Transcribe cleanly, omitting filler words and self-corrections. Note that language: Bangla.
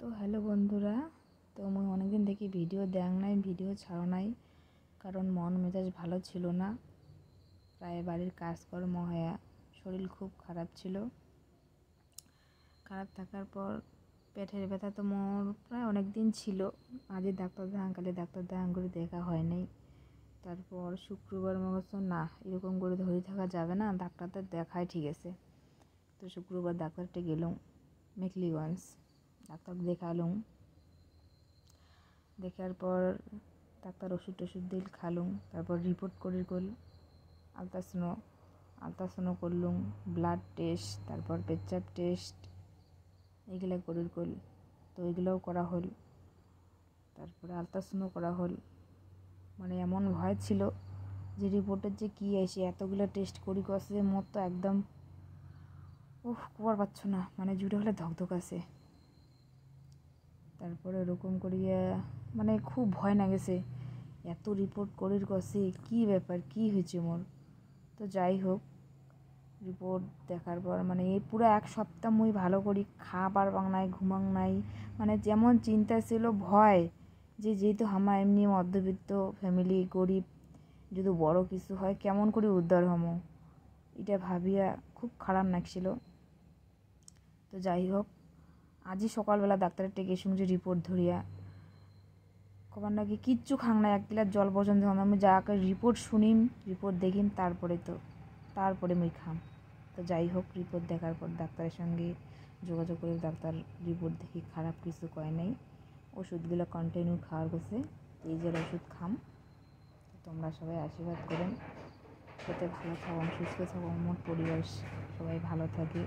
তো হ্যালো বন্ধুরা, তো মুই অনেকদিন থেকে ভিডিও দেখ নাই, ভিডিও ছাড়ো নাই, কারণ মন মেজাজ ভালো ছিল না। প্রায় বাড়ির কাজকর্ম হয়ে শরীর খুব খারাপ ছিল। খারাপ থাকার পর পেটের ব্যথা তো মোর প্রায় অনেক দিন ছিল। আজই ডাক্তার দেখান, কালে ডাক্তার দেখান করে দেখা হয় নাই। তারপর শুক্রবার মগজ না, এরকম করে ধরে থাকা যাবে না, ডাক্তারটা দেখায় ঠিক আছে। তো শুক্রবার ডাক্তারটা গেলাম মেখলিগঞ্জ, ডাক্তার দেখালুম। দেখার পর ডাক্তার ওষুধ টষুধ দিল, খালুম। তারপর রিপোর্ট করির গল, আলট্রাসাউন্ড করলুম, ব্লাড টেস্ট, তারপর পেচ্ছাপ টেস্ট, এগুলো করির গল। তো এগুলোও করা হল। তারপরে আলট্রাসাউন্ড করা হল। মানে এমন ভয় ছিল যে রিপোর্টের যে কী আসে, এতগুলো টেস্ট করি কষে মোর তো একদম কবার পাচ্ছ না, মানে জুড়ে হলে ধকধক আছে। তারপরে ওরকম করিয়া মানে খুব ভয় না গেছে, এত রিপোর্ট করির কষে কী ব্যাপার, কী হয়েছে মোর। তো যাই হোক, রিপোর্ট দেখার পর মানে এই পুরো এক সপ্তাহ মুই ভালো করি খাবার পাং নাই, ঘুমাং নাই। মানে যেমন চিন্তা ছিল, ভয় যে যেহেতু আমার এমনি মধ্যবিত্ত ফ্যামিলি, গরিব, যদি বড় কিছু হয় কেমন করে উদ্ধার হমো, এটা ভাবিয়া খুব খারাপ লাগছিল। তো যাই হোক, আজই সকালবেলা ডাক্তারের টেকে শুনছি রিপোর্ট ধরিয়া কবার নাকি কিচ্ছু খাং না, 1 গ্লাস জল পর্যন্ত খাম। আমি যাকে রিপোর্ট শুনিম, রিপোর্ট দেখিম, তারপরে মুই খাম। তো যাই হোক, রিপোর্ট দেখার পর ডাক্তারের সঙ্গে যোগাযোগ করে ডাক্তার রিপোর্ট দেখি খারাপ কিছু কয় নাই, ওষুধগুলো কন্টিনিউ খাওয়ার গেছে। এই যে ওষুধ খাম। তোমরা সবাই আশীর্বাদ করেন যাতে ভালো থাকুন, সুস্থ থাকুন, মোট পরিবার সবাই ভালো থাকে।